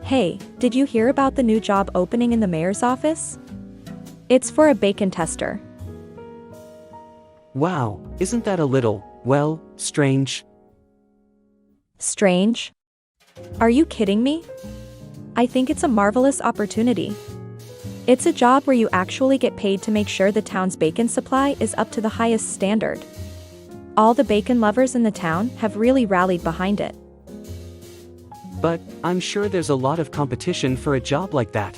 Hey, did you hear about the new job opening in the mayor's office? It's for a bacon tester. Wow, isn't that a little, well, strange? Strange? Are you kidding me? I think it's a marvelous opportunity. It's a job where you actually get paid to make sure the town's bacon supply is up to the highest standard. All the bacon lovers in the town have really rallied behind it. But, I'm sure there's a lot of competition for a job like that.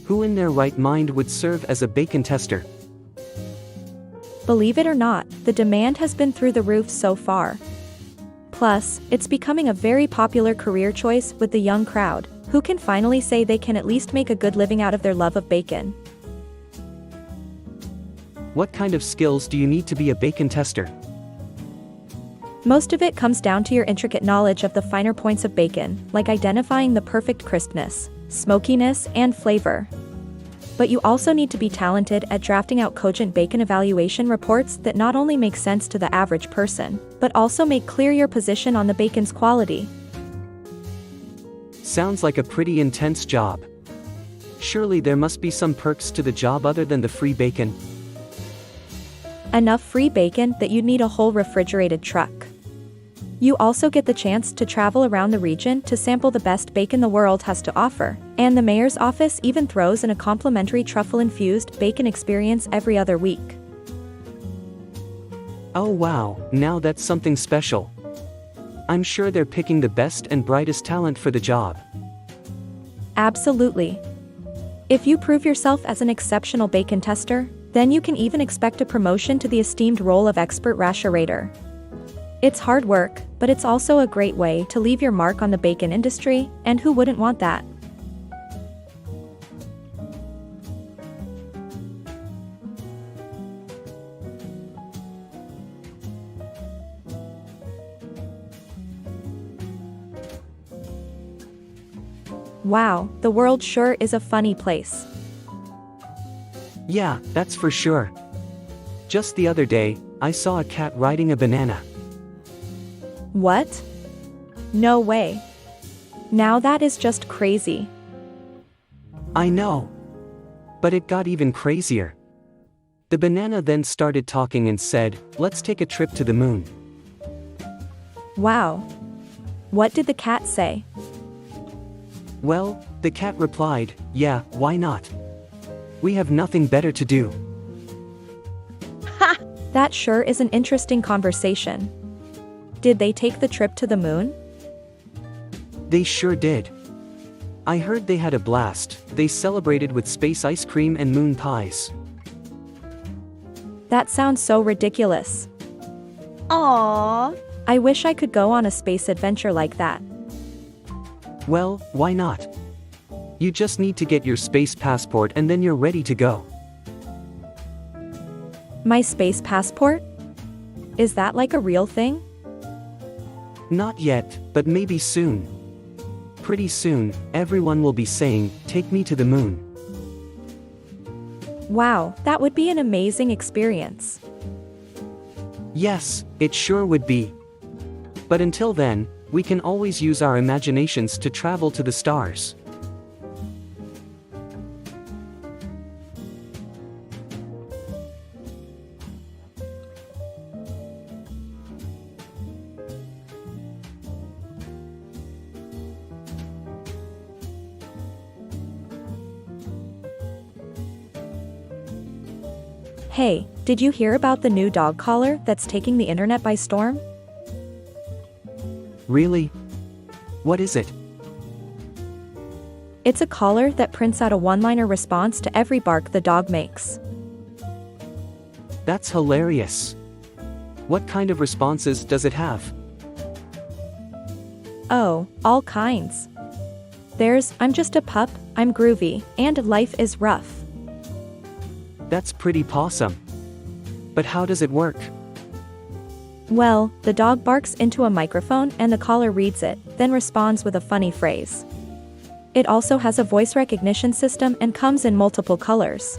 Who in their right mind would serve as a bacon tester? Believe it or not, the demand has been through the roof so far. Plus, it's becoming a very popular career choice with the young crowd, who can finally say they can at least make a good living out of their love of bacon. What kind of skills do you need to be a bacon tester? Most of it comes down to your intricate knowledge of the finer points of bacon, like identifying the perfect crispness, smokiness, and flavor. But you also need to be talented at drafting out cogent bacon evaluation reports that not only make sense to the average person, but also make clear your position on the bacon's quality. Sounds like a pretty intense job. Surely there must be some perks to the job other than the free bacon. Enough free bacon that you'd need a whole refrigerated truck. You also get the chance to travel around the region to sample the best bacon the world has to offer, and the mayor's office even throws in a complimentary truffle-infused bacon experience every other week. Oh wow, now that's something special. I'm sure they're picking the best and brightest talent for the job. Absolutely. If you prove yourself as an exceptional bacon tester, then you can even expect a promotion to the esteemed role of expert rasherator. It's hard work, but it's also a great way to leave your mark on the bacon industry, and who wouldn't want that? Wow, the world sure is a funny place. Yeah, that's for sure. Just the other day, I saw a cat riding a banana. What? No way. Now that is just crazy. I know. But it got even crazier. The banana then started talking and said, "Let's take a trip to the moon." Wow. What did the cat say? Well, the cat replied, "Yeah, why not? We have nothing better to do." Ha! That sure is an interesting conversation. Did they take the trip to the moon? They sure did. I heard they had a blast. They celebrated with space ice cream and moon pies. That sounds so ridiculous. Aww. I wish I could go on a space adventure like that. Well, why not? You just need to get your space passport and then you're ready to go. My space passport? Is that like a real thing? Not yet, but maybe soon. Pretty soon, everyone will be saying, "Take me to the moon." Wow, that would be an amazing experience. Yes, it sure would be. But until then, we can always use our imaginations to travel to the stars. Hey, did you hear about the new dog collar that's taking the internet by storm? Really? What is it? It's a collar that prints out a one-liner response to every bark the dog makes. That's hilarious. What kind of responses does it have? Oh, all kinds. There's, "I'm just a pup, I'm groovy, and life is rough." That's pretty pawsome. But how does it work? Well, the dog barks into a microphone and the collar reads it, then responds with a funny phrase. It also has a voice recognition system and comes in multiple colors.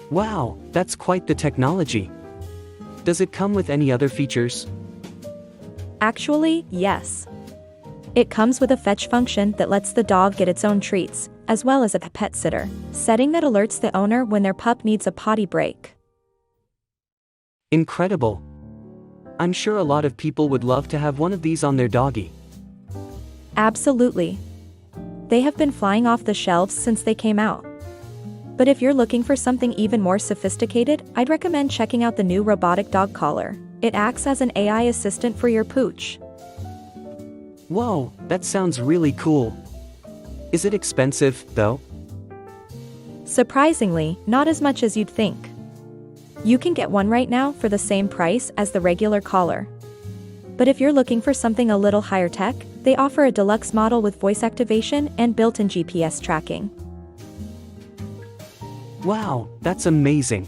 Wow, that's quite the technology. Does it come with any other features? Actually, yes. It comes with a fetch function that lets the dog get its own treats, as well as a pet sitter setting that alerts the owner when their pup needs a potty break. Incredible. I'm sure a lot of people would love to have one of these on their doggy. Absolutely. They have been flying off the shelves since they came out. But if you're looking for something even more sophisticated, I'd recommend checking out the new robotic dog collar. It acts as an AI assistant for your pooch. Whoa, that sounds really cool. Is it expensive, though? Surprisingly, not as much as you'd think. You can get one right now for the same price as the regular collar. But if you're looking for something a little higher tech, they offer a deluxe model with voice activation and built-in GPS tracking. Wow, that's amazing.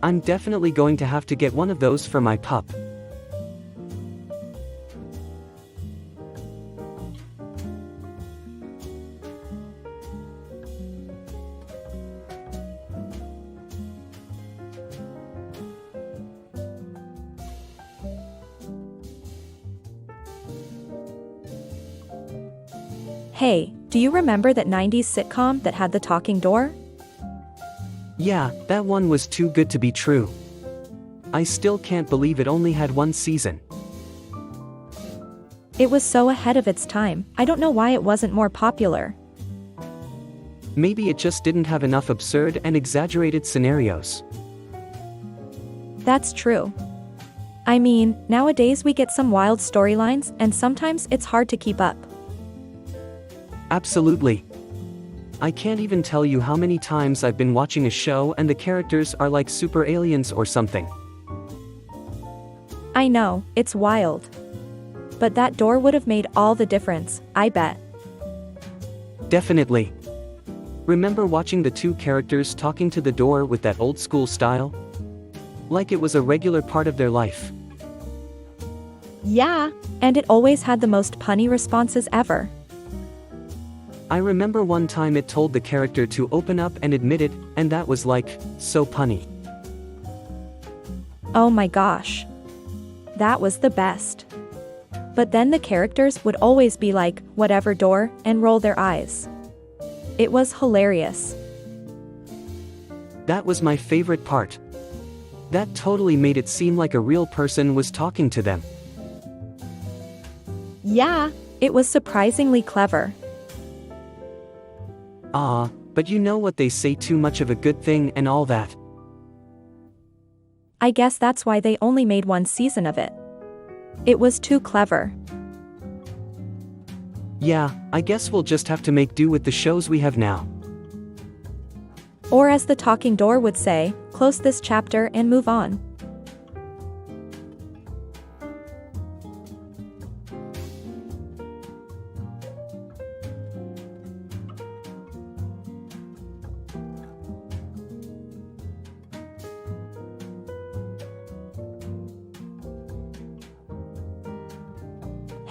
I'm definitely going to have to get one of those for my pup. Hey, do you remember that 90s sitcom that had the talking door? Yeah, that one was too good to be true. I still can't believe it only had one season. It was so ahead of its time, I don't know why it wasn't more popular. Maybe it just didn't have enough absurd and exaggerated scenarios. That's true. I mean, nowadays we get some wild storylines and sometimes it's hard to keep up. Absolutely. I can't even tell you how many times I've been watching a show and the characters are like super aliens or something. I know, it's wild. But that door would have made all the difference, I bet. Definitely. Remember watching the two characters talking to the door with that old school style? Like it was a regular part of their life. Yeah, and it always had the most punny responses ever. I remember one time it told the character to open up and admit it, and that was like, so punny. Oh my gosh. That was the best. But then the characters would always be like, whatever door, and roll their eyes. It was hilarious. That was my favorite part. That totally made it seem like a real person was talking to them. Yeah, it was surprisingly clever. But you know what they say, too much of a good thing and all that. I guess that's why they only made one season of it. It was too clever. Yeah, I guess we'll just have to make do with the shows we have now. Or as the talking door would say, close this chapter and move on.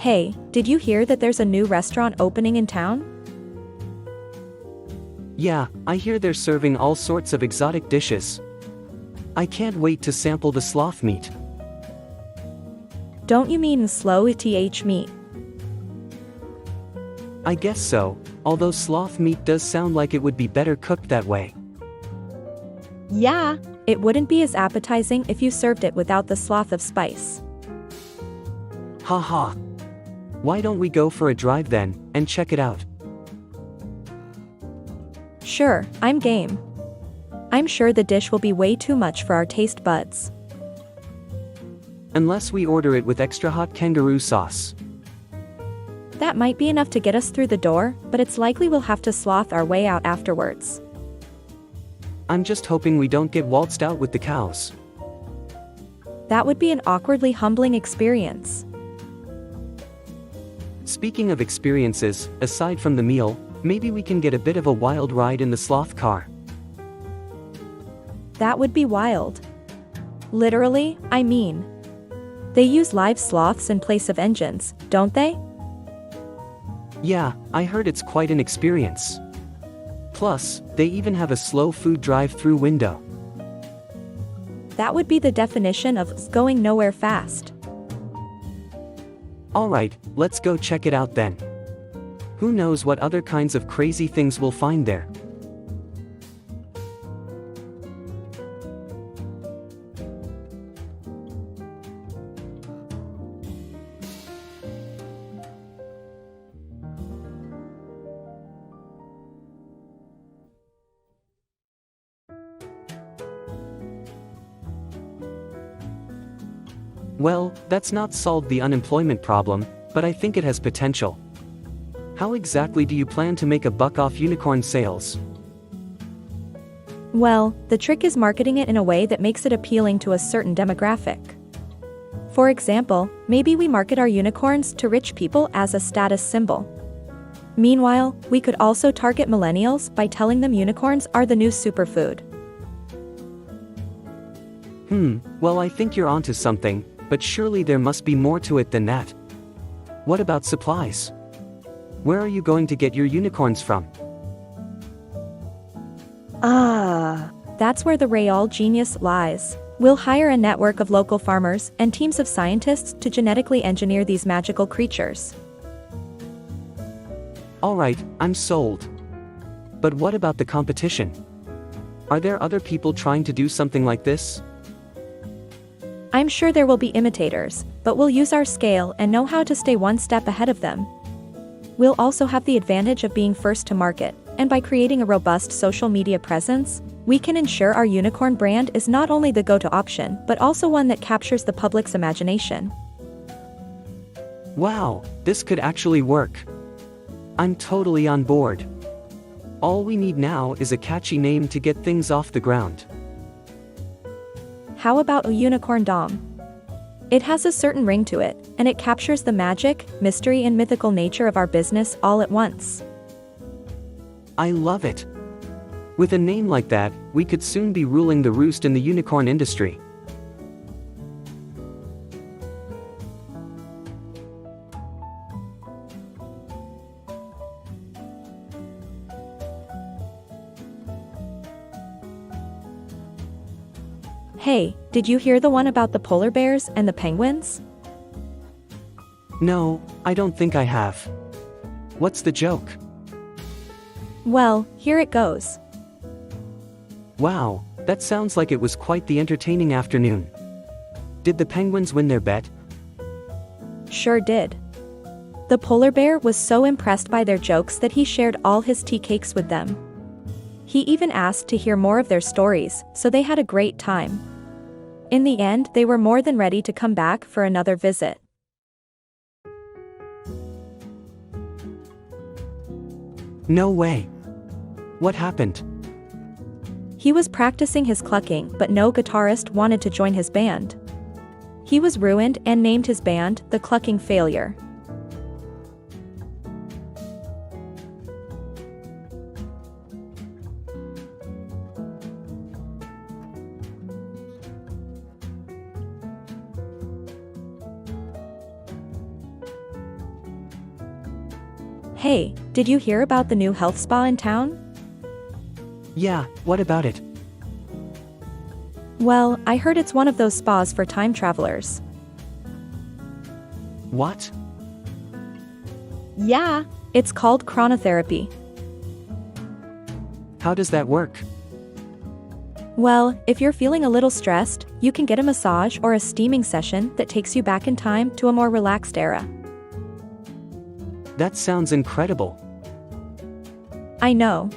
Hey, did you hear that there's a new restaurant opening in town? Yeah, I hear they're serving all sorts of exotic dishes. I can't wait to sample the sloth meat. Don't you mean slow th meat? I guess so, although sloth meat does sound like it would be better cooked that way. Yeah, it wouldn't be as appetizing if you served it without the sloth of spice. Haha. Why don't we go for a drive then, and check it out? Sure, I'm game. I'm sure the dish will be way too much for our taste buds. Unless we order it with extra hot kangaroo sauce. That might be enough to get us through the door, but it's likely we'll have to sloth our way out afterwards. I'm just hoping we don't get waltzed out with the cows. That would be an awkwardly humbling experience. Speaking of experiences, aside from the meal, maybe we can get a bit of a wild ride in the sloth car. That would be wild. Literally, I mean. They use live sloths in place of engines, don't they? Yeah, I heard it's quite an experience. Plus, they even have a slow food drive-through window. That would be the definition of going nowhere fast. Alright, let's go check it out then. Who knows what other kinds of crazy things we'll find there. Well, that's not solved the unemployment problem, but I think it has potential. How exactly do you plan to make a buck off unicorn sales? Well, the trick is marketing it in a way that makes it appealing to a certain demographic. For example, maybe we market our unicorns to rich people as a status symbol. Meanwhile, we could also target millennials by telling them unicorns are the new superfood. Well, I think you're onto something, but surely there must be more to it than that. What about supplies? Where are you going to get your unicorns from? That's where the real genius lies. We'll hire a network of local farmers and teams of scientists to genetically engineer these magical creatures. Alright, I'm sold. But what about the competition? Are there other people trying to do something like this? I'm sure there will be imitators, but we'll use our scale and know how to stay one step ahead of them. We'll also have the advantage of being first to market, and by creating a robust social media presence, we can ensure our unicorn brand is not only the go-to option but also one that captures the public's imagination. Wow, this could actually work. I'm totally on board. All we need now is a catchy name to get things off the ground. How about a unicorn dom? It has a certain ring to it, and it captures the magic, mystery and mythical nature of our business all at once. I love it. With a name like that, we could soon be ruling the roost in the unicorn industry. Hey, did you hear the one about the polar bears and the penguins? No, I don't think I have. What's the joke? Well, here it goes. Wow, that sounds like it was quite the entertaining afternoon. Did the penguins win their bet? Sure did. The polar bear was so impressed by their jokes that he shared all his tea cakes with them. He even asked to hear more of their stories, so they had a great time. In the end, they were more than ready to come back for another visit. No way. What happened? He was practicing his clucking, but no guitarist wanted to join his band. He was ruined and named his band the Clucking Failure. Hey, did you hear about the new health spa in town? Yeah, what about it? Well, I heard it's one of those spas for time travelers. What? Yeah, it's called chronotherapy. How does that work? Well, if you're feeling a little stressed, you can get a massage or a steaming session that takes you back in time to a more relaxed era. That sounds incredible. I know.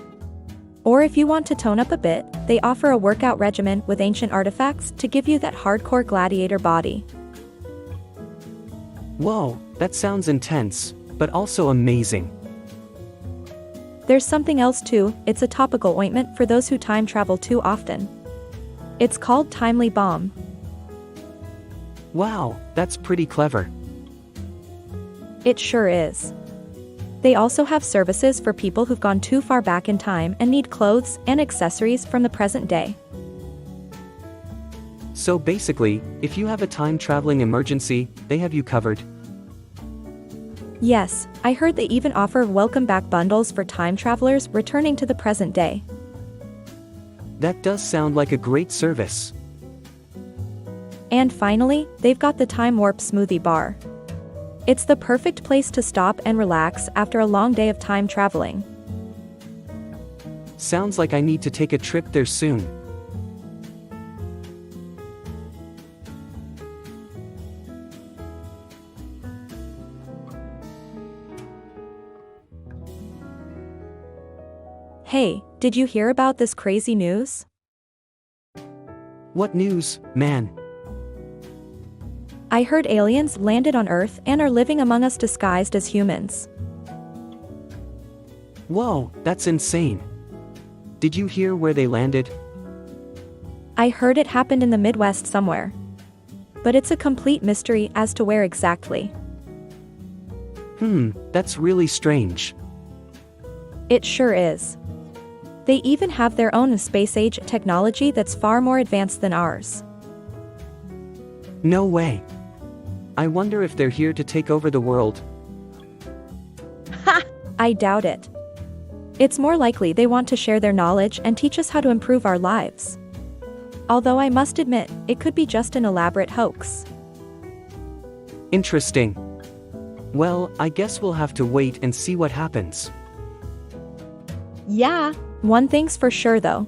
Or if you want to tone up a bit, they offer a workout regimen with ancient artifacts to give you that hardcore gladiator body. Whoa, that sounds intense, but also amazing. There's something else too, it's a topical ointment for those who time travel too often. It's called Timely Balm. Wow, that's pretty clever. It sure is. They also have services for people who've gone too far back in time and need clothes and accessories from the present day. So basically, if you have a time-traveling emergency, they have you covered. Yes, I heard they even offer welcome back bundles for time travelers returning to the present day. That does sound like a great service. And finally, they've got the Time Warp Smoothie Bar. It's the perfect place to stop and relax after a long day of time traveling. Sounds like I need to take a trip there soon. Hey, did you hear about this crazy news? What news, man? I heard aliens landed on Earth and are living among us disguised as humans. Whoa, that's insane. Did you hear where they landed? I heard it happened in the Midwest somewhere. But it's a complete mystery as to where exactly. That's really strange. It sure is. They even have their own space-age technology that's far more advanced than ours. No way. I wonder if they're here to take over the world. Ha! I doubt it. It's more likely they want to share their knowledge and teach us how to improve our lives. Although I must admit, it could be just an elaborate hoax. Interesting. Well, I guess we'll have to wait and see what happens. Yeah. One thing's for sure though.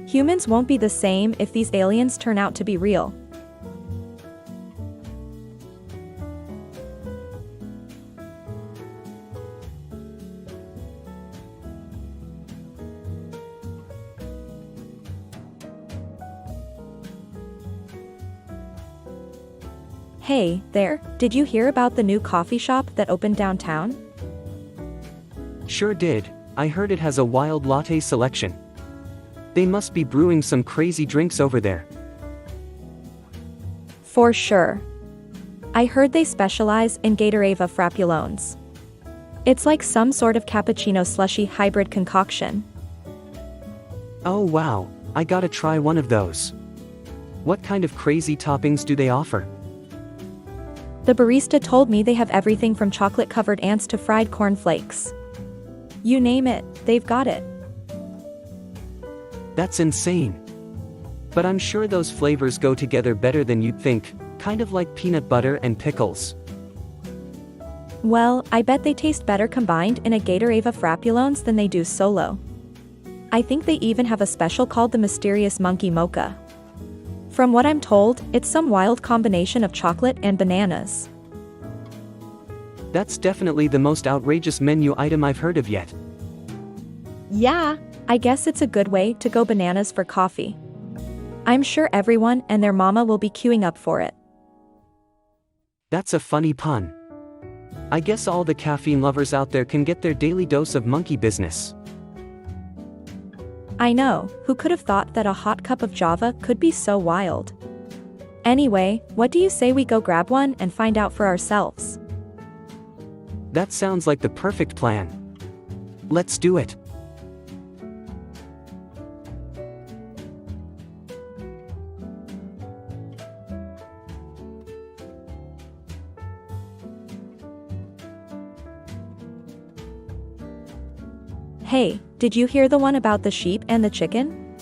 Humans won't be the same if these aliens turn out to be real. Hey, there, did you hear about the new coffee shop that opened downtown? Sure did. I heard it has a wild latte selection. They must be brewing some crazy drinks over there. For sure. I heard they specialize in Gatorade frappulones. It's like some sort of cappuccino slushy hybrid concoction. Oh wow, I gotta try one of those. What kind of crazy toppings do they offer? The barista told me they have everything from chocolate-covered ants to fried cornflakes. You name it, they've got it. That's insane. But I'm sure those flavors go together better than you'd think, kind of like peanut butter and pickles. Well, I bet they taste better combined in a Gatorade frappulones than they do solo. I think they even have a special called the Mysterious Monkey Mocha. From what I'm told, it's some wild combination of chocolate and bananas. That's definitely the most outrageous menu item I've heard of yet. Yeah, I guess it's a good way to go bananas for coffee. I'm sure everyone and their mama will be queuing up for it. That's a funny pun. I guess all the caffeine lovers out there can get their daily dose of monkey business. I know, who could have thought that a hot cup of Java could be so wild? Anyway, what do you say we go grab one and find out for ourselves? That sounds like the perfect plan. Let's do it. Hey, did you hear the one about the sheep and the chicken?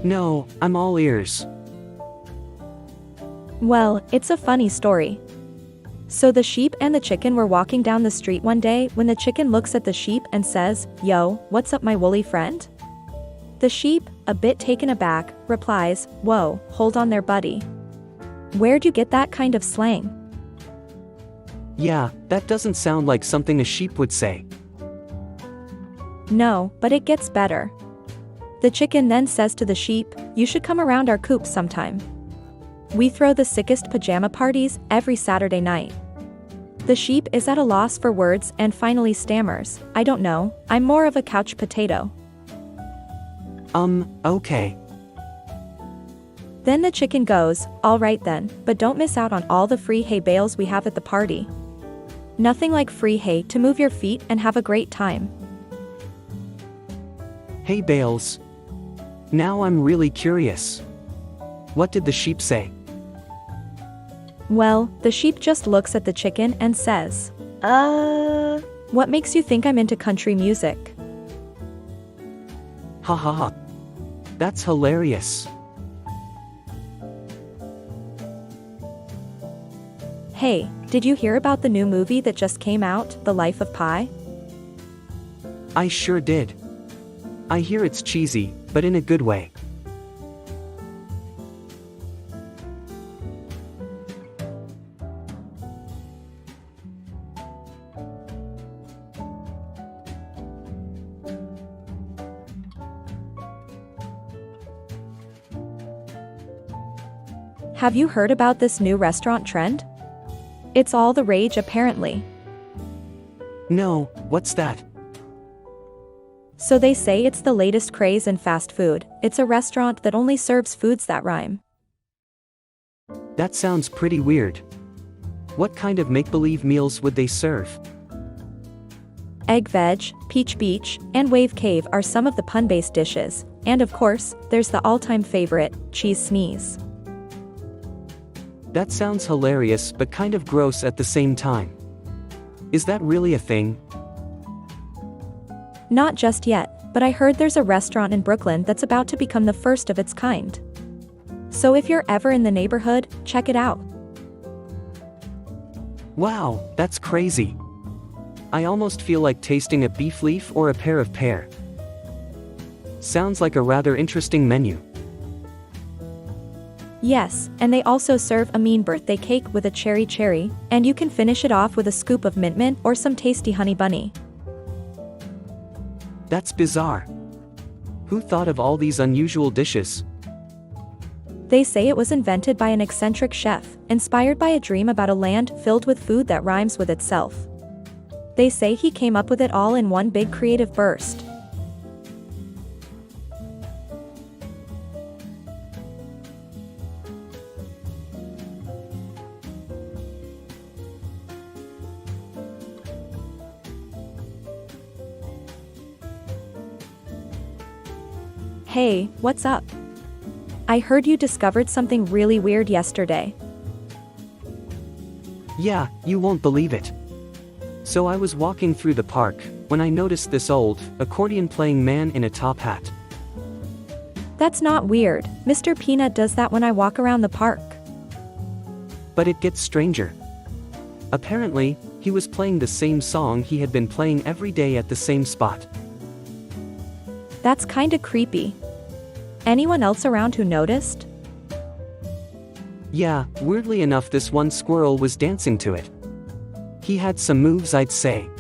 No, I'm all ears. Well, it's a funny story. So the sheep and the chicken were walking down the street one day when the chicken looks at the sheep and says, "Yo, what's up my woolly friend?" The sheep, a bit taken aback, replies, "Whoa, hold on there buddy. Where'd you get that kind of slang?" Yeah, that doesn't sound like something a sheep would say. No, but it gets better. The chicken then says to the sheep, "You should come around our coop sometime. We throw the sickest pajama parties every Saturday night." The sheep is at a loss for words and finally stammers, "I don't know, I'm more of a couch potato." Okay. Then the chicken goes, "All right then, but don't miss out on all the free hay bales we have at the party. Nothing like free hay to move your feet and have a great time." Hey Bales. Now I'm really curious. What did the sheep say? Well, the sheep just looks at the chicken and says, What makes you think I'm into country music?" Ha ha ha. That's hilarious. Hey, did you hear about the new movie that just came out, The Life of Pi? I sure did. I hear it's cheesy, but in a good way. Have you heard about this new restaurant trend? It's all the rage apparently. No, what's that? So they say it's the latest craze in fast food. It's a restaurant that only serves foods that rhyme. That sounds pretty weird. What kind of make-believe meals would they serve? Egg veg, peach beach, and wave cave are some of the pun-based dishes, and of course, there's the all-time favorite, cheese sneeze. That sounds hilarious but kind of gross at the same time. Is that really a thing? Not just yet, but I heard there's a restaurant in Brooklyn that's about to become the first of its kind. So if you're ever in the neighborhood, check it out. Wow, that's crazy. I almost feel like tasting a beef leaf or a pear of pear. Sounds like a rather interesting menu. Yes, and they also serve a mean birthday cake with a cherry, and you can finish it off with a scoop of mint or some tasty honey bunny. That's bizarre. Who thought of all these unusual dishes? They say it was invented by an eccentric chef, inspired by a dream about a land filled with food that rhymes with itself. They say he came up with it all in one big creative burst. Hey, what's up? I heard you discovered something really weird yesterday. Yeah, you won't believe it. So I was walking through the park, when I noticed this old, accordion-playing man in a top hat. That's not weird. Mr. Peanut does that when I walk around the park. But it gets stranger. Apparently, he was playing the same song he had been playing every day at the same spot. That's kinda creepy. Anyone else around who noticed? Yeah, weirdly enough this one squirrel was dancing to it. He had some moves I'd say.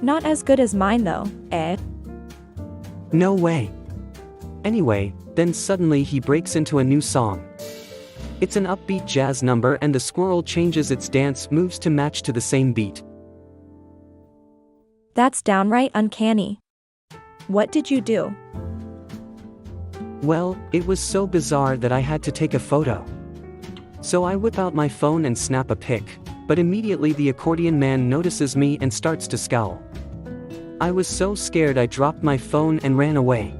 Not as good as mine though, eh? No way. Anyway, then suddenly he breaks into a new song. It's an upbeat jazz number and the squirrel changes its dance moves to match to the same beat. That's downright uncanny. What did you do? Well, it was so bizarre that I had to take a photo. So I whip out my phone and snap a pic, but immediately the accordion man notices me and starts to scowl. I was so scared I dropped my phone and ran away.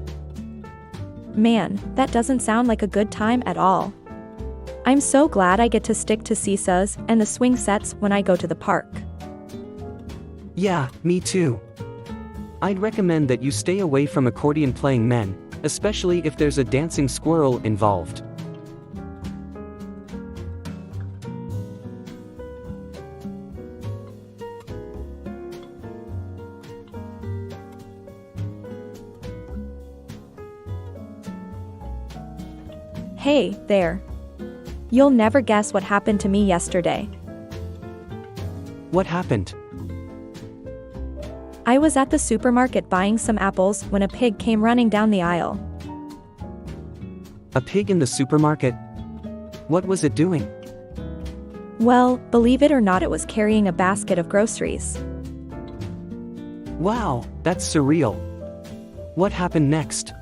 Man, that doesn't sound like a good time at all. I'm so glad I get to stick to seesaws and the swing sets when I go to the park. Yeah, me too. I'd recommend that you stay away from accordion-playing men, especially if there's a dancing squirrel involved. Hey, there. You'll never guess what happened to me yesterday. What happened? I was at the supermarket buying some apples when a pig came running down the aisle. A pig in the supermarket? What was it doing? Well, believe it or not, it was carrying a basket of groceries. Wow, that's surreal. What happened next?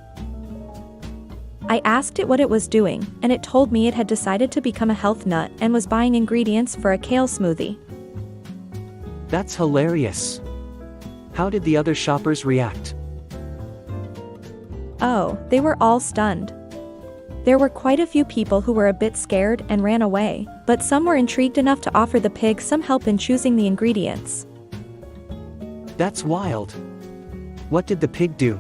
I asked it what it was doing, and it told me it had decided to become a health nut and was buying ingredients for a kale smoothie. That's hilarious. How did the other shoppers react? Oh, they were all stunned. There were quite a few people who were a bit scared and ran away, but some were intrigued enough to offer the pig some help in choosing the ingredients. That's wild. What did the pig do?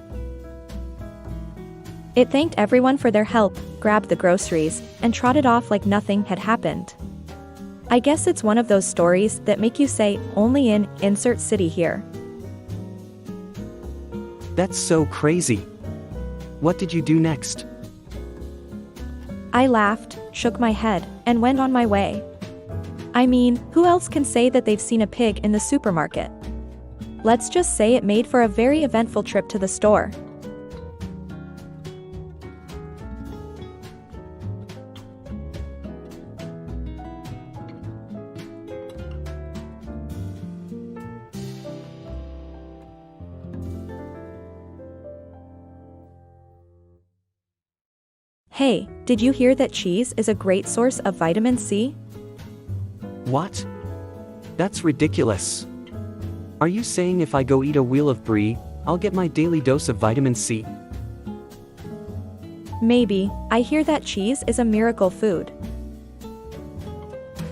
It thanked everyone for their help, grabbed the groceries, and trotted off like nothing had happened. I guess it's one of those stories that make you say, only in insert city here. That's so crazy. What did you do next? I laughed, shook my head, and went on my way. I mean, who else can say that they've seen a pig in the supermarket? Let's just say it made for a very eventful trip to the store. Hey, did you hear that cheese is a great source of vitamin C? What? That's ridiculous. Are you saying if I go eat a wheel of brie, I'll get my daily dose of vitamin C? Maybe. I hear that cheese is a miracle food.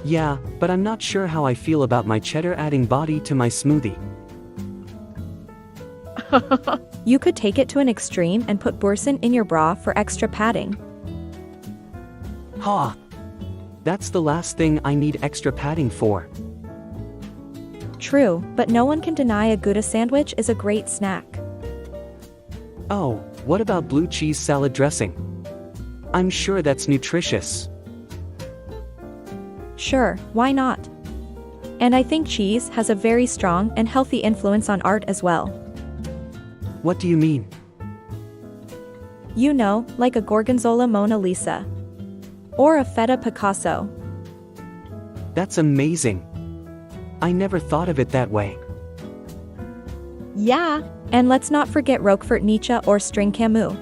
Yeah, but I'm not sure how I feel about my cheddar adding body to my smoothie. You could take it to an extreme and put boursin in your bra for extra padding. Ha! That's the last thing I need extra padding for. True, but no one can deny a Gouda sandwich is a great snack. Oh, what about blue cheese salad dressing? I'm sure that's nutritious. Sure, why not? And I think cheese has a very strong and healthy influence on art as well. What do you mean? You know, like a Gorgonzola Mona Lisa. Or a feta Picasso. That's amazing. I never thought of it that way. Yeah, and let's not forget Roquefort Nietzsche or String Camus.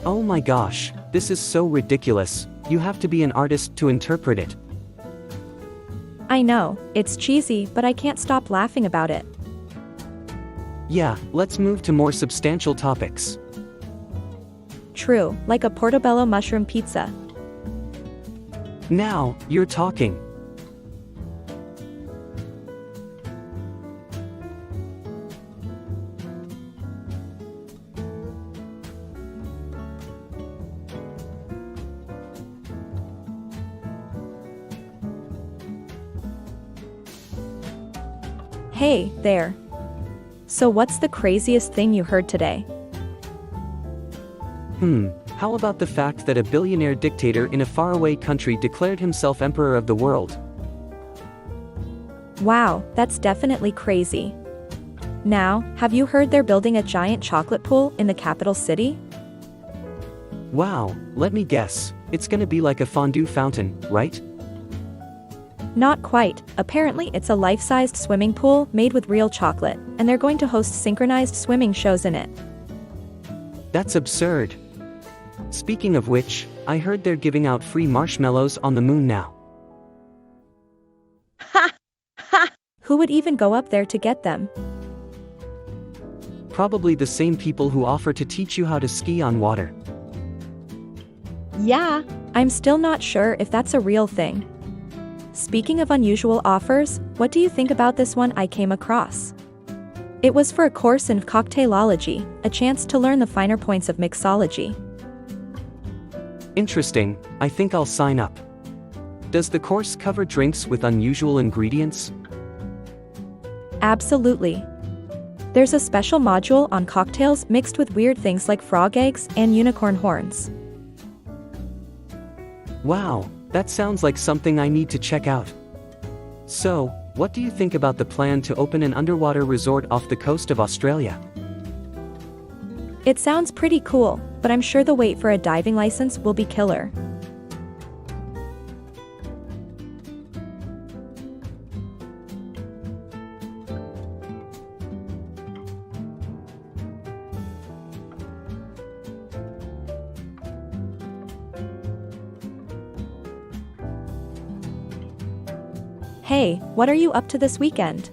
Oh my gosh, this is so ridiculous. You have to be an artist to interpret it. I know, it's cheesy, but I can't stop laughing about it. Yeah, let's move to more substantial topics. True, like a portobello mushroom pizza. Now, you're talking. Hey, there. So what's the craziest thing you heard today? How about the fact that a billionaire dictator in a faraway country declared himself emperor of the world? Wow, that's definitely crazy. Now, have you heard they're building a giant chocolate pool in the capital city? Wow, let me guess. It's gonna be like a fondue fountain, right? Not quite. Apparently it's a life-sized swimming pool made with real chocolate, and they're going to host synchronized swimming shows in it. That's absurd. Speaking of which, I heard they're giving out free marshmallows on the moon now. Ha! Ha! Who would even go up there to get them? Probably the same people who offer to teach you how to ski on water. Yeah, I'm still not sure if that's a real thing. Speaking of unusual offers, what do you think about this one I came across? It was for a course in cocktailology, a chance to learn the finer points of mixology. Interesting, I think I'll sign up. Does the course cover drinks with unusual ingredients? Absolutely. There's a special module on cocktails mixed with weird things like frog eggs and unicorn horns. Wow, that sounds like something I need to check out. So, what do you think about the plan to open an underwater resort off the coast of Australia? It sounds pretty cool, but I'm sure the wait for a diving license will be killer. Hey, what are you up to this weekend?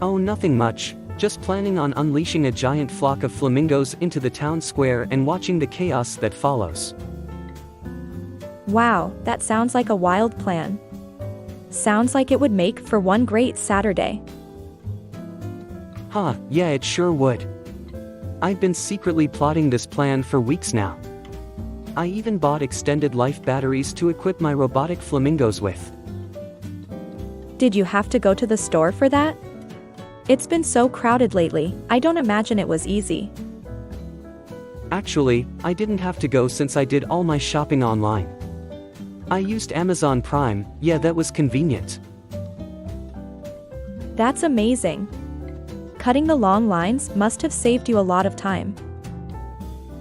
Oh, nothing much. Just planning on unleashing a giant flock of flamingos into the town square and watching the chaos that follows. Wow, that sounds like a wild plan. Sounds like it would make for one great Saturday. Huh, yeah, it sure would. I've been secretly plotting this plan for weeks now. I even bought extended life batteries to equip my robotic flamingos with. Did you have to go to the store for that? It's been so crowded lately, I don't imagine it was easy. Actually, I didn't have to go since I did all my shopping online. I used Amazon Prime, yeah, that was convenient. That's amazing. Cutting the long lines must have saved you a lot of time.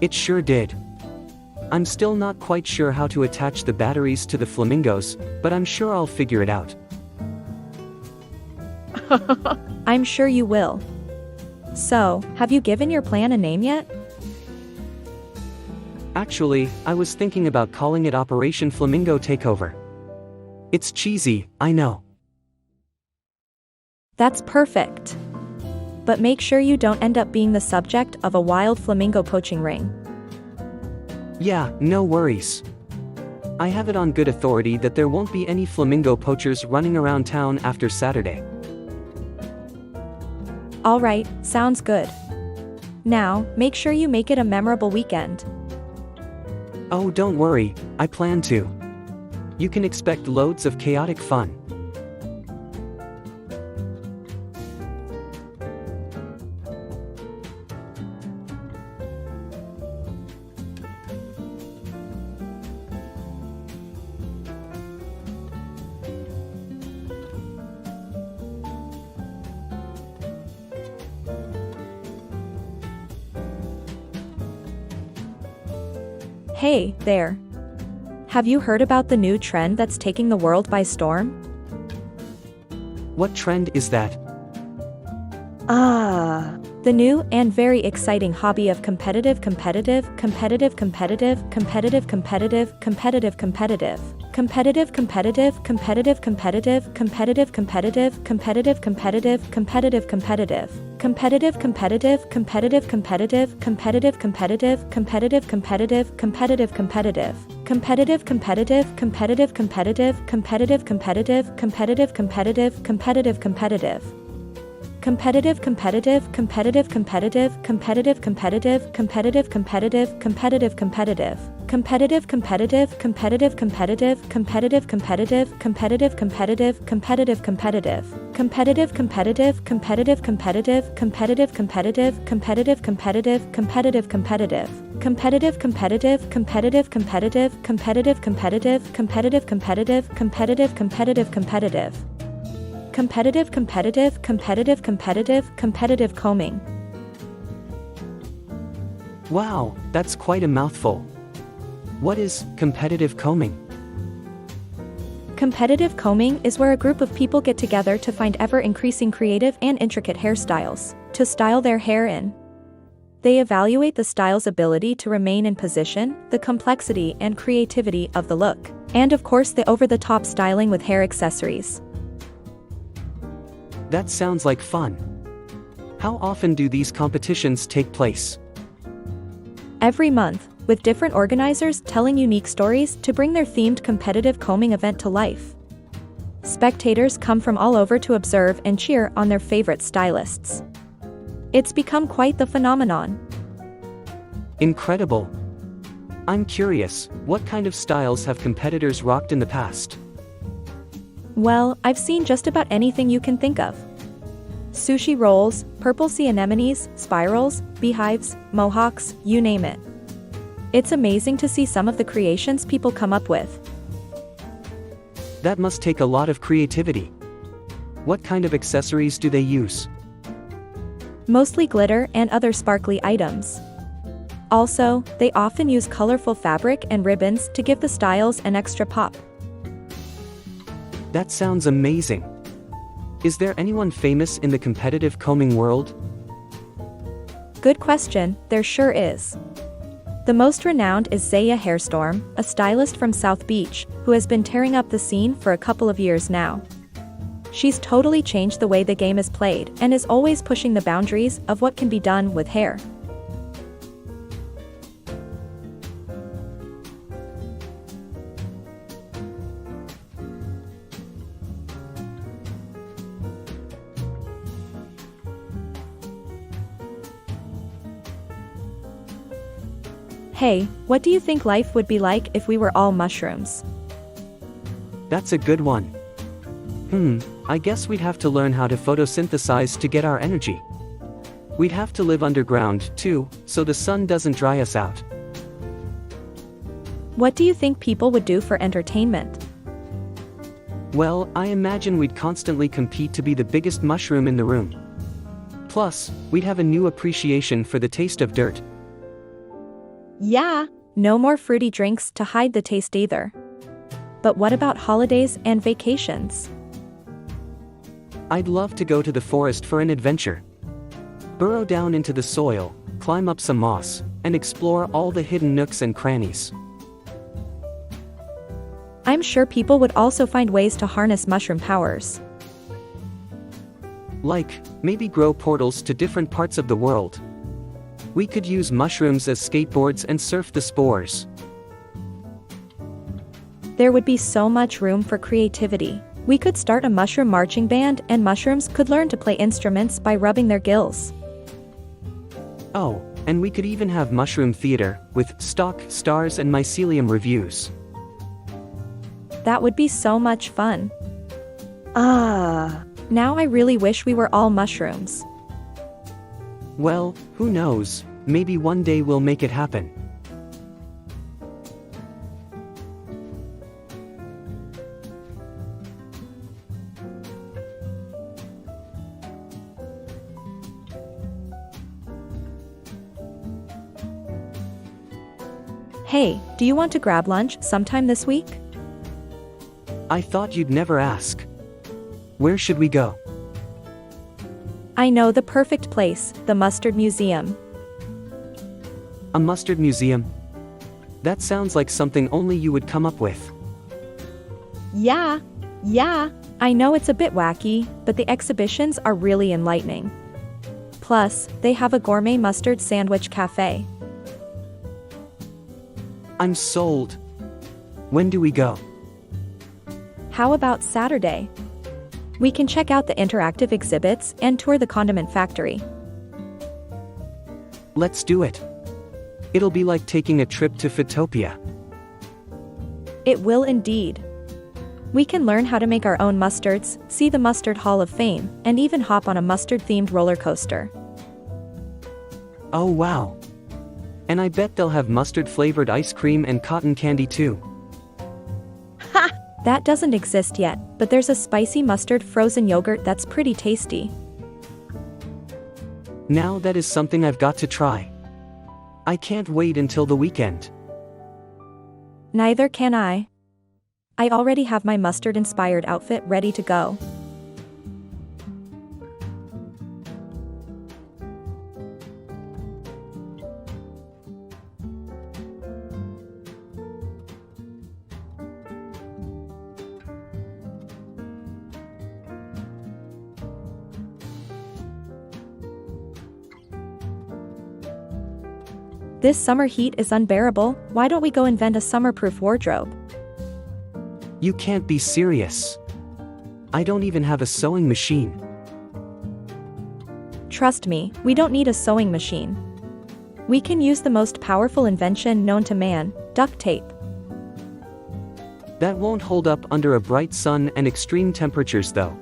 It sure did. I'm still not quite sure how to attach the batteries to the flamingos, but I'm sure I'll figure it out. I'm sure you will. So, have you given your plan a name yet? Actually, I was thinking about calling it Operation Flamingo Takeover. It's cheesy, I know. That's perfect. But make sure you don't end up being the subject of a wild flamingo poaching ring. Yeah, no worries. I have it on good authority that there won't be any flamingo poachers running around town after Saturday. Alright, sounds good. Now, make sure you make it a memorable weekend. Oh, don't worry, I plan to. You can expect loads of chaotic fun. Hey, there. Have you heard about the new trend that's taking the world by storm? What trend is that? The new and very exciting hobby of competitive. Competitive combing. Wow, that's quite a mouthful. What is competitive combing? Competitive combing is where a group of people get together to find ever-increasing creative and intricate hairstyles to style their hair in. They evaluate the style's ability to remain in position, the complexity and creativity of the look, and of course the over-the-top styling with hair accessories. That sounds like fun. How often do these competitions take place? Every month, with different organizers telling unique stories to bring their themed competitive combing event to life. Spectators come from all over to observe and cheer on their favorite stylists. It's become quite the phenomenon. Incredible. I'm curious, what kind of styles have competitors rocked in the past? Well, I've seen just about anything you can think of. Sushi rolls, purple sea anemones, spirals, beehives, mohawks, you name it. It's amazing to see some of the creations people come up with. That must take a lot of creativity. What kind of accessories do they use? Mostly glitter and other sparkly items. Also, they often use colorful fabric and ribbons to give the styles an extra pop. That sounds amazing. Is there anyone famous in the competitive combing world? Good question, there sure is. The most renowned is Zaya Hairstorm, a stylist from South Beach, who has been tearing up the scene for a couple of years now. She's totally changed the way the game is played and is always pushing the boundaries of what can be done with hair. Hey, what do you think life would be like if we were all mushrooms? That's a good one. I guess we'd have to learn how to photosynthesize to get our energy. We'd have to live underground, too, so the sun doesn't dry us out. What do you think people would do for entertainment? Well, I imagine we'd constantly compete to be the biggest mushroom in the room. Plus, we'd have a new appreciation for the taste of dirt. Yeah, no more fruity drinks to hide the taste either. But what about holidays and vacations? I'd love to go to the forest for an adventure. Burrow down into the soil, climb up some moss, and explore all the hidden nooks and crannies. I'm sure people would also find ways to harness mushroom powers. Like, maybe grow portals to different parts of the world. We could use mushrooms as skateboards and surf the spores. There would be so much room for creativity. We could start a mushroom marching band, and mushrooms could learn to play instruments by rubbing their gills. Oh, and we could even have mushroom theater, with stock, stars and mycelium reviews. That would be so much fun. Now I really wish we were all mushrooms. Well, who knows, maybe one day we'll make it happen. Hey, do you want to grab lunch sometime this week? I thought you'd never ask. Where should we go? I know the perfect place, the Mustard Museum. A mustard museum? That sounds like something only you would come up with. Yeah. I know it's a bit wacky, but the exhibitions are really enlightening. Plus, they have a gourmet mustard sandwich cafe. I'm sold. When do we go? How about Saturday? We can check out the interactive exhibits and tour the condiment factory. Let's do it. It'll be like taking a trip to Foodtopia. It will indeed. We can learn how to make our own mustards, see the Mustard Hall of Fame, and even hop on a mustard-themed roller coaster. Oh wow. And I bet they'll have mustard-flavored ice cream and cotton candy too. That doesn't exist yet, but there's a spicy mustard frozen yogurt that's pretty tasty. Now that is something I've got to try. I can't wait until the weekend. Neither can I. I already have my mustard-inspired outfit ready to go. This summer heat is unbearable. Why don't we go invent a summer-proof wardrobe? You can't be serious. I don't even have a sewing machine. Trust me, we don't need a sewing machine. We can use the most powerful invention known to man, duct tape. That won't hold up under a bright sun and extreme temperatures though.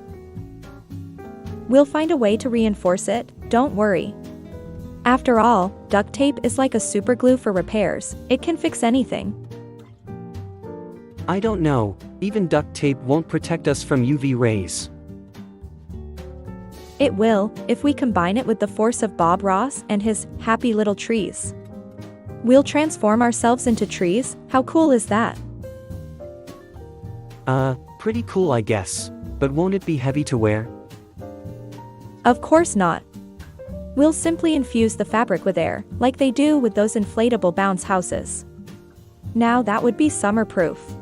We'll find a way to reinforce it, don't worry. After all, duct tape is like a superglue for repairs. It can fix anything. I don't know, even duct tape won't protect us from UV rays. It will, if we combine it with the force of Bob Ross and his happy little trees. We'll transform ourselves into trees. How cool is that? Pretty cool I guess, but won't it be heavy to wear? Of course not. We'll simply infuse the fabric with air, like they do with those inflatable bounce houses. Now that would be summer-proof.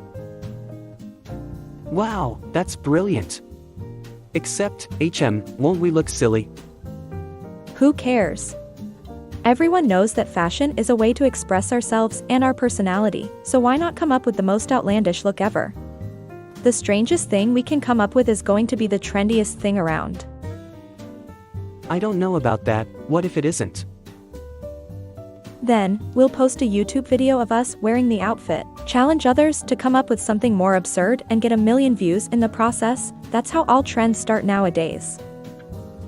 Wow, that's brilliant. Except, won't we look silly? Who cares? Everyone knows that fashion is a way to express ourselves and our personality, so why not come up with the most outlandish look ever? The strangest thing we can come up with is going to be the trendiest thing around. I don't know about that, what if it isn't? Then, we'll post a YouTube video of us wearing the outfit, challenge others to come up with something more absurd and get 1,000,000 views in the process. That's how all trends start nowadays.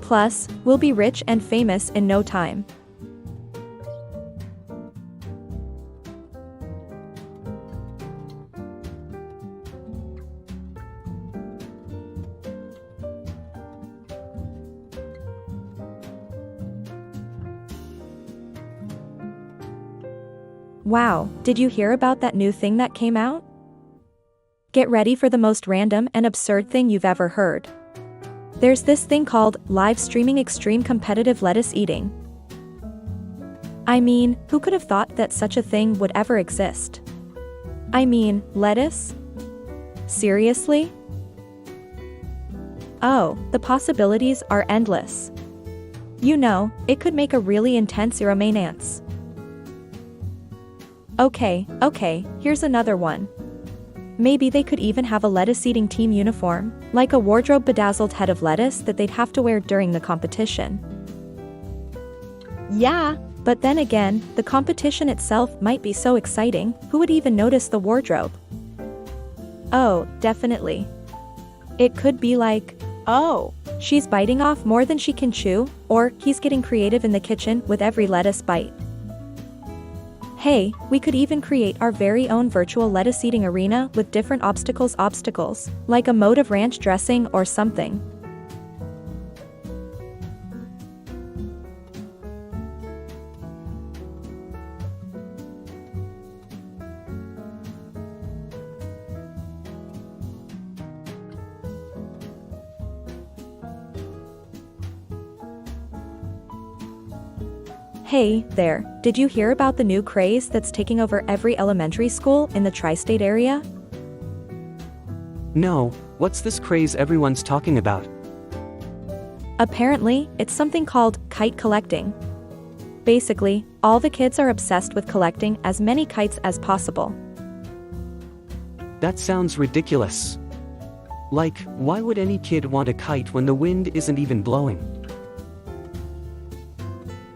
Plus, we'll be rich and famous in no time. Wow, did you hear about that new thing that came out? Get ready for the most random and absurd thing you've ever heard. There's this thing called live streaming extreme competitive lettuce eating. I mean, who could have thought that such a thing would ever exist? I mean, lettuce? Seriously? Oh, the possibilities are endless. You know, it could make a really intense romance. Okay, here's another one. Maybe they could even have a lettuce-eating team uniform, like a wardrobe-bedazzled head of lettuce that they'd have to wear during the competition. Yeah, but then again, the competition itself might be so exciting, who would even notice the wardrobe? Oh, definitely. It could be like, oh, she's biting off more than she can chew, or he's getting creative in the kitchen with every lettuce bite. Hey, we could even create our very own virtual lettuce-eating arena with different obstacles, like a mode of ranch dressing or something. Hey, there, did you hear about the new craze that's taking over every elementary school in the tri-state area? No, what's this craze everyone's talking about? Apparently, it's something called kite collecting. Basically, all the kids are obsessed with collecting as many kites as possible. That sounds ridiculous. Like, why would any kid want a kite when the wind isn't even blowing?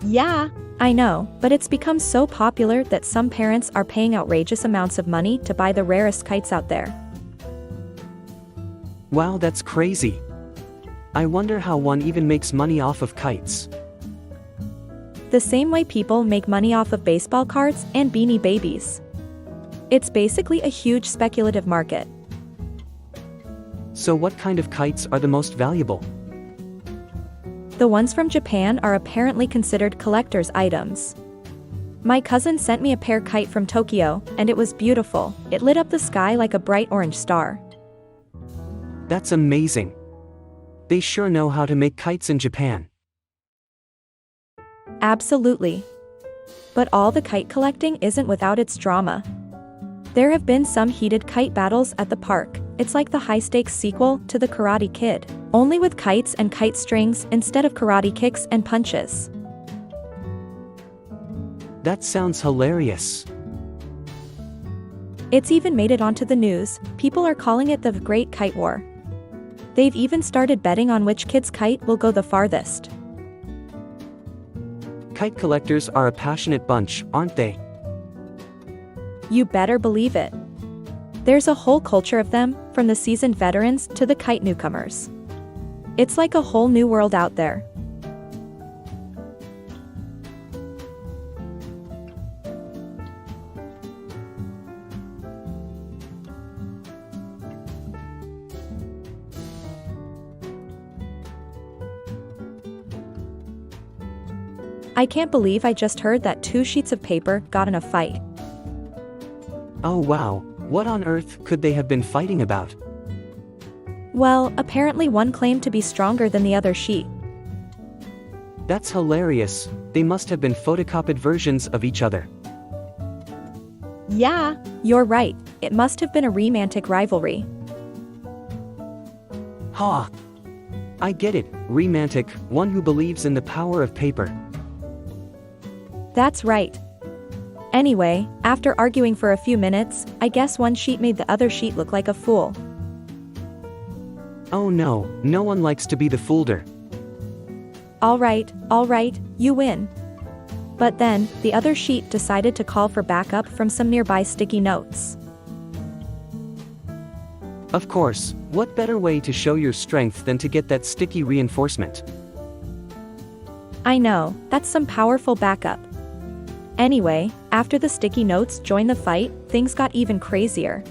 Yeah, I know, but it's become so popular that some parents are paying outrageous amounts of money to buy the rarest kites out there. Wow, that's crazy. I wonder how one even makes money off of kites. The same way people make money off of baseball cards and Beanie Babies. It's basically a huge speculative market. So what kind of kites are the most valuable? The ones from Japan are apparently considered collector's items. My cousin sent me a pear kite from Tokyo, and it was beautiful. It lit up the sky like a bright orange star. That's amazing. They sure know how to make kites in Japan. Absolutely. But all the kite collecting isn't without its drama. There have been some heated kite battles at the park. It's like the high-stakes sequel to The Karate Kid, only with kites and kite strings instead of karate kicks and punches. That sounds hilarious. It's even made it onto the news. People are calling it the Great Kite War. They've even started betting on which kid's kite will go the farthest. Kite collectors are a passionate bunch, aren't they? You better believe it. There's a whole culture of them, from the seasoned veterans to the kite newcomers. It's like a whole new world out there. I can't believe I just heard that 2 sheets of paper got in a fight. Oh wow, what on earth could they have been fighting about? Well, apparently one claimed to be stronger than the other sheet. That's hilarious. They must have been photocopied versions of each other. Yeah, you're right. It must have been a romantic rivalry. Ha! I get it, romantic, one who believes in the power of paper. That's right. Anyway, after arguing for a few minutes, I guess one sheet made the other sheet look like a fool. Oh no, no one likes to be the foolder. All right, you win. But then, the other sheet decided to call for backup from some nearby sticky notes. Of course, what better way to show your strength than to get that sticky reinforcement? I know, that's some powerful backup. Anyway, after the sticky notes joined the fight, things got even crazier.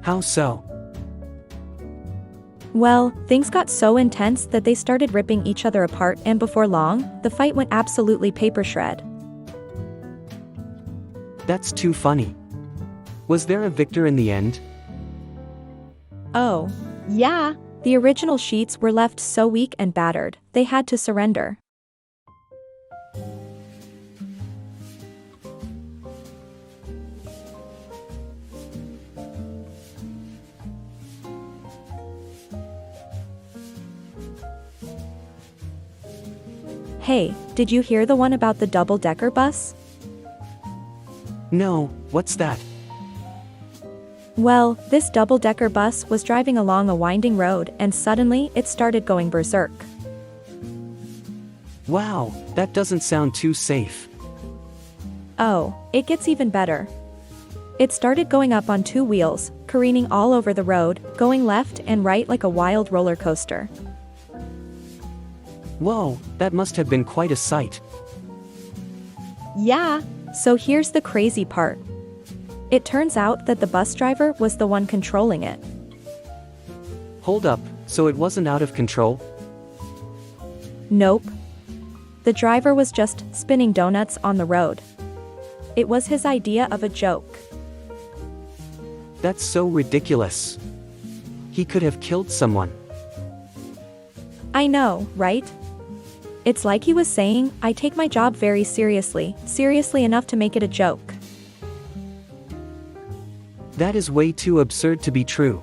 How so? Well, things got so intense that they started ripping each other apart, and before long, the fight went absolutely paper shred. That's too funny. Was there a victor in the end? Oh, yeah. The original sheets were left so weak and battered, they had to surrender. Hey, did you hear the one about the double-decker bus? No, what's that? Well, this double-decker bus was driving along a winding road and suddenly it started going berserk. Wow, that doesn't sound too safe. Oh, it gets even better. It started going up on 2 wheels, careening all over the road, going left and right like a wild roller coaster. Whoa, that must have been quite a sight. Yeah, so here's the crazy part. It turns out that the bus driver was the one controlling it. Hold up, so it wasn't out of control? Nope. The driver was just spinning donuts on the road. It was his idea of a joke. That's so ridiculous. He could have killed someone. I know, right? It's like he was saying, I take my job very seriously, seriously enough to make it a joke. That is way too absurd to be true.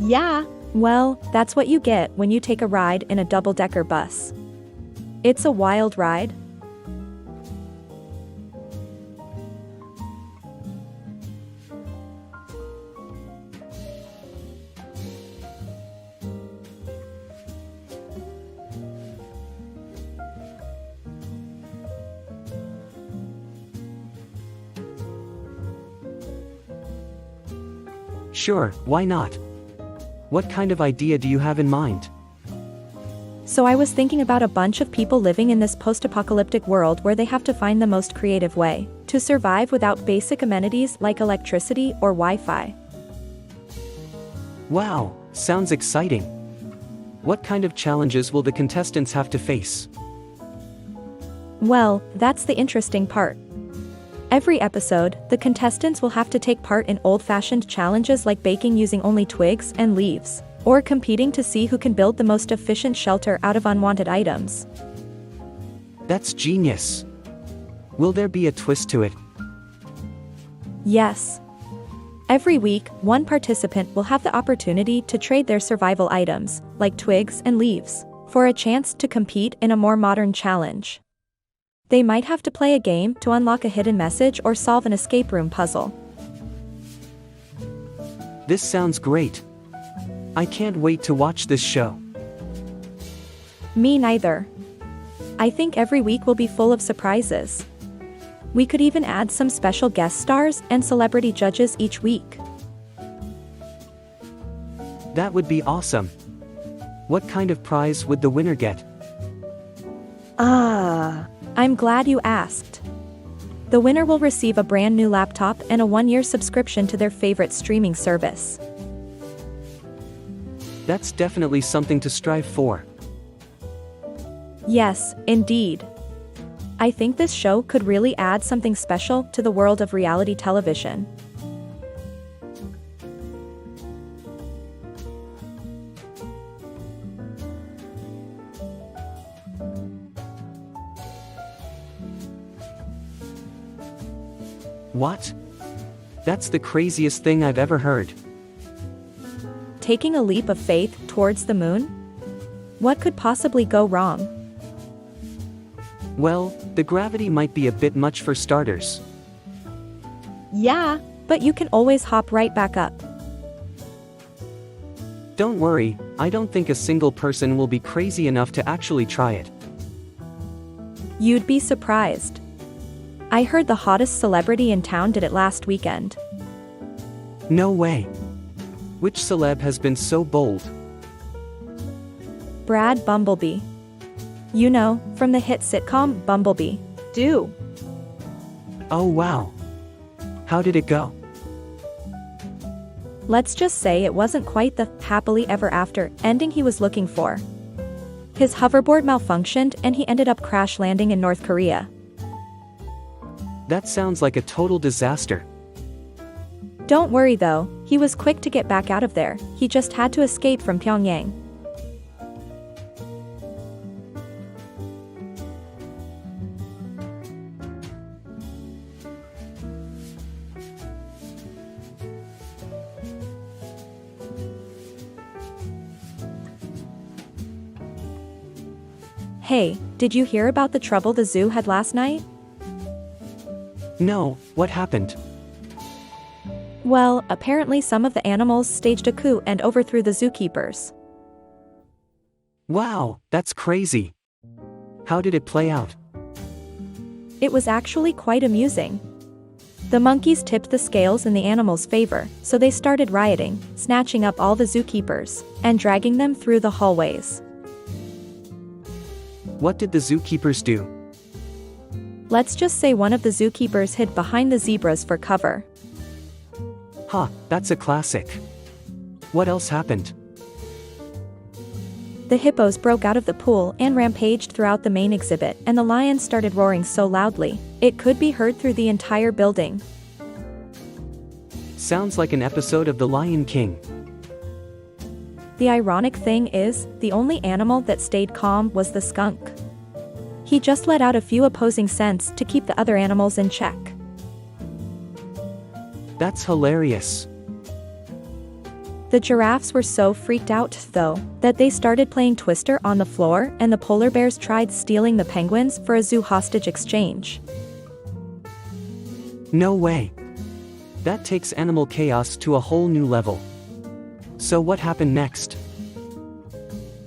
Yeah, well, that's what you get when you take a ride in a double-decker bus. It's a wild ride. Sure, why not? What kind of idea do you have in mind? So I was thinking about a bunch of people living in this post-apocalyptic world where they have to find the most creative way to survive without basic amenities like electricity or Wi-Fi. Wow, sounds exciting. What kind of challenges will the contestants have to face? Well, that's the interesting part. Every episode, the contestants will have to take part in old-fashioned challenges like baking using only twigs and leaves, or competing to see who can build the most efficient shelter out of unwanted items. That's genius. Will there be a twist to it? Yes. Every week, one participant will have the opportunity to trade their survival items, like twigs and leaves, for a chance to compete in a more modern challenge. They might have to play a game to unlock a hidden message or solve an escape room puzzle. This sounds great. I can't wait to watch this show. Me neither. I think every week will be full of surprises. We could even add some special guest stars and celebrity judges each week. That would be awesome. What kind of prize would the winner get? I'm glad you asked. The winner will receive a brand new laptop and a 1-year subscription to their favorite streaming service. That's definitely something to strive for. Yes, indeed. I think this show could really add something special to the world of reality television. What? That's the craziest thing I've ever heard. Taking a leap of faith towards the moon? What could possibly go wrong? Well, the gravity might be a bit much for starters. Yeah, but you can always hop right back up. Don't worry, I don't think a single person will be crazy enough to actually try it. You'd be surprised. I heard the hottest celebrity in town did it last weekend. No way. Which celeb has been so bold? Brad Bumblebee. You know, from the hit sitcom Bumblebee. Do. Oh wow. How did it go? Let's just say it wasn't quite the happily ever after ending he was looking for. His hoverboard malfunctioned and he ended up crash landing in North Korea. That sounds like a total disaster. Don't worry though, he was quick to get back out of there, he just had to escape from Pyongyang. Hey, did you hear about the trouble the zoo had last night? No, what happened? Well, apparently some of the animals staged a coup and overthrew the zookeepers. Wow, that's crazy. How did it play out? It was actually quite amusing. The monkeys tipped the scales in the animals' favor, so they started rioting, snatching up all the zookeepers, and dragging them through the hallways. What did the zookeepers do? Let's just say one of the zookeepers hid behind the zebras for cover. Huh, that's a classic. What else happened? The hippos broke out of the pool and rampaged throughout the main exhibit, and the lions started roaring so loudly, it could be heard through the entire building. Sounds like an episode of The Lion King. The ironic thing is, the only animal that stayed calm was the skunk. He just let out a few opposing scents to keep the other animals in check. That's hilarious. The giraffes were so freaked out, though, that they started playing Twister on the floor, and the polar bears tried stealing the penguins for a zoo hostage exchange. No way. That takes animal chaos to a whole new level. So what happened next?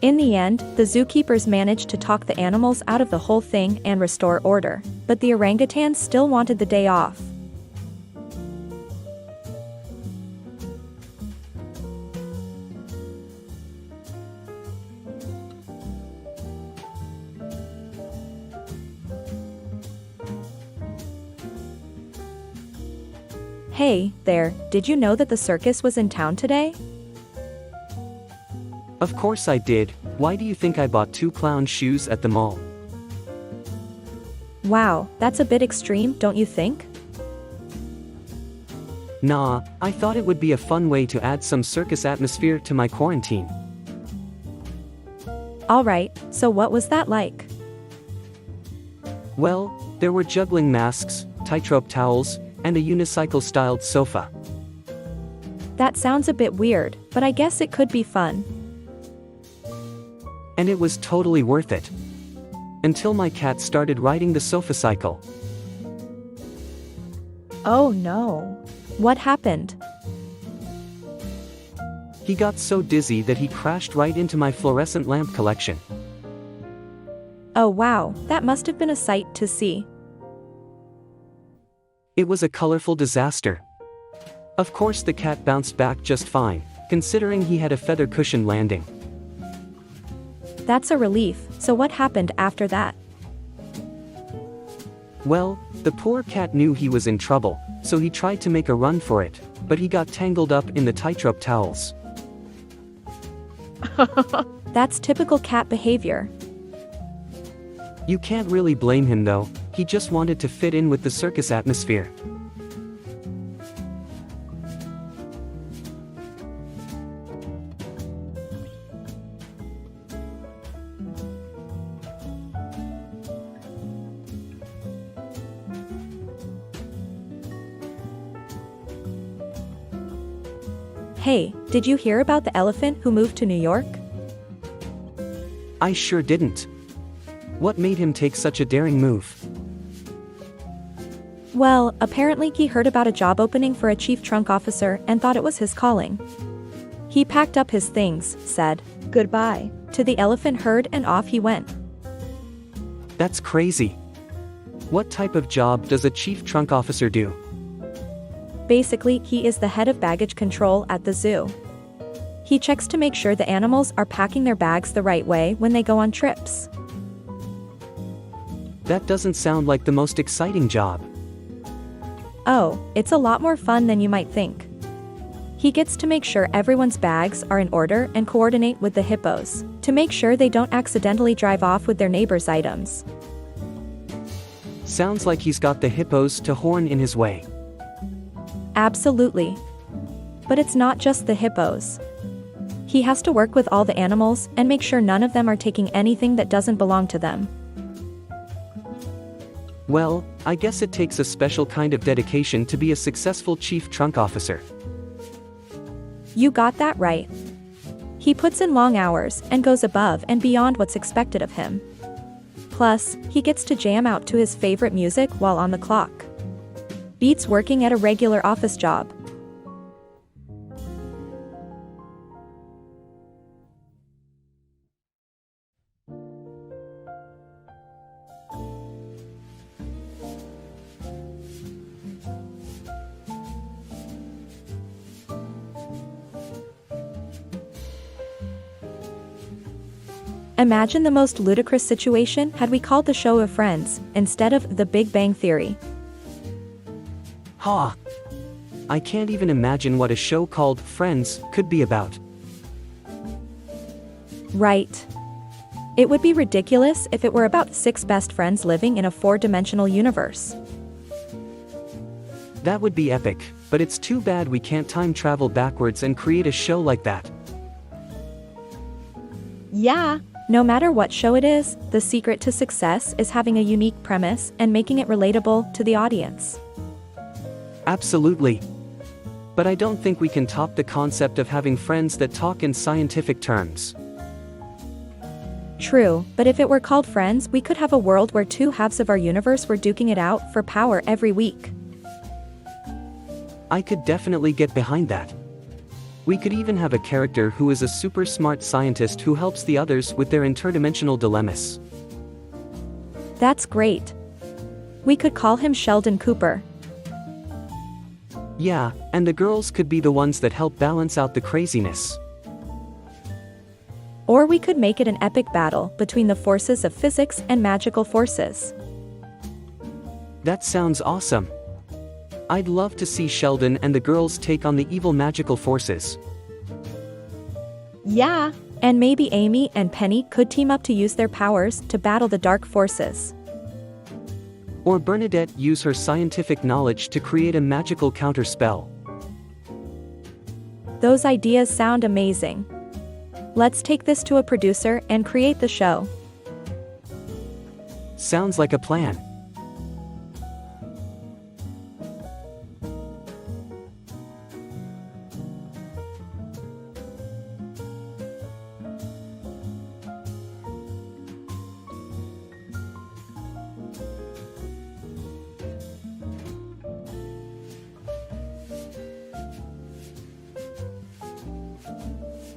In the end, the zookeepers managed to talk the animals out of the whole thing and restore order, but the orangutans still wanted the day off. Hey, there, did you know that the circus was in town today? Of course I did. Why do you think I bought 2 clown shoes at the mall? Wow, that's a bit extreme, don't you think? Nah, I thought it would be a fun way to add some circus atmosphere to my quarantine. Alright, so what was that like? Well, there were juggling masks, tightrope towels, and a unicycle-styled sofa. That sounds a bit weird, but I guess it could be fun. And it was totally worth it. Until my cat started riding the sofa cycle. Oh no. What happened? He got so dizzy that he crashed right into my fluorescent lamp collection. Oh wow, that must have been a sight to see. It was a colorful disaster. Of course the cat bounced back just fine, considering he had a feather cushion landing. That's a relief, so what happened after that? Well, the poor cat knew he was in trouble, so he tried to make a run for it, but he got tangled up in the tightrope towels. That's typical cat behavior. You can't really blame him though, he just wanted to fit in with the circus atmosphere. Hey, did you hear about the elephant who moved to New York? I sure didn't. What made him take such a daring move? Well, apparently he heard about a job opening for a chief trunk officer and thought it was his calling. He packed up his things, said goodbye to the elephant herd, and off he went. That's crazy. What type of job does a chief trunk officer do? Basically, he is the head of baggage control at the zoo. He checks to make sure the animals are packing their bags the right way when they go on trips. That doesn't sound like the most exciting job. Oh, it's a lot more fun than you might think. He gets to make sure everyone's bags are in order and coordinate with the hippos, to make sure they don't accidentally drive off with their neighbors' items. Sounds like he's got the hippos to horn in his way. Absolutely. But it's not just the hippos. He has to work with all the animals and make sure none of them are taking anything that doesn't belong to them. Well, I guess it takes a special kind of dedication to be a successful chief trunk officer. You got that right. He puts in long hours and goes above and beyond what's expected of him. Plus, he gets to jam out to his favorite music while on the clock. Beats working at a regular office job. Imagine the most ludicrous situation had we called the show of Friends, instead of The Big Bang Theory. Ha! I can't even imagine what a show called Friends could be about. Right. It would be ridiculous if it were about 6 best friends living in a 4-dimensional universe. That would be epic, but it's too bad we can't time travel backwards and create a show like that. Yeah. No matter what show it is, the secret to success is having a unique premise and making it relatable to the audience. Absolutely. But I don't think we can top the concept of having friends that talk in scientific terms. True, but if it were called Friends, we could have a world where 2 halves of our universe were duking it out for power every week. I could definitely get behind that. We could even have a character who is a super smart scientist who helps the others with their interdimensional dilemmas. That's great. We could call him Sheldon Cooper. Yeah, and the girls could be the ones that help balance out the craziness. Or we could make it an epic battle between the forces of physics and magical forces. That sounds awesome. I'd love to see Sheldon and the girls take on the evil magical forces. Yeah, and maybe Amy and Penny could team up to use their powers to battle the dark forces. Or Bernadette use her scientific knowledge to create a magical counterspell. Those ideas sound amazing. Let's take this to a producer and create the show. Sounds like a plan.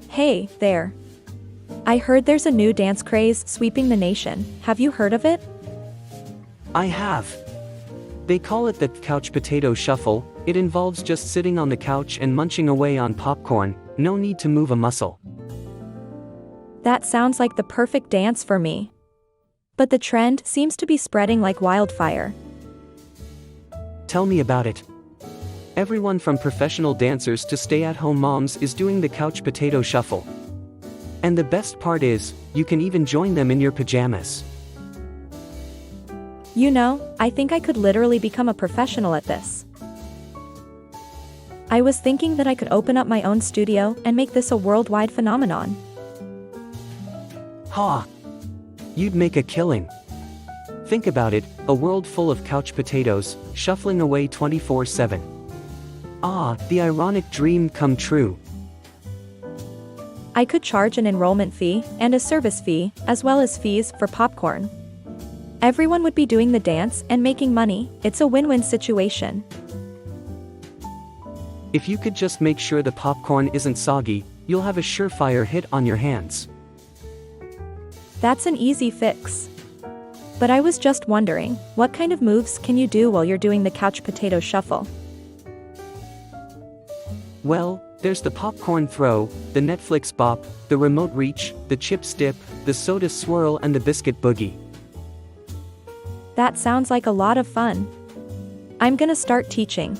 Hey, there. I heard there's a new dance craze sweeping the nation. Have you heard of it? I have. They call it the couch potato shuffle. It involves just sitting on the couch and munching away on popcorn, no need to move a muscle. That sounds like the perfect dance for me. But the trend seems to be spreading like wildfire. Tell me about it. Everyone from professional dancers to stay-at-home moms is doing the couch potato shuffle. And the best part is, you can even join them in your pajamas. You know, I think I could literally become a professional at this. I was thinking that I could open up my own studio and make this a worldwide phenomenon. Ha! You'd make a killing. Think about it, a world full of couch potatoes, shuffling away 24/7. Ah, the ironic dream come true. I could charge an enrollment fee and a service fee, as well as fees for popcorn. Everyone would be doing the dance and making money. It's a win-win situation. If you could just make sure the popcorn isn't soggy, you'll have a surefire hit on your hands. That's an easy fix. But I was just wondering, what kind of moves can you do while you're doing the couch potato shuffle? Well, there's the popcorn throw, the Netflix bop, the remote reach, the chips dip, the soda swirl and the biscuit boogie. That sounds like a lot of fun. I'm gonna start teaching.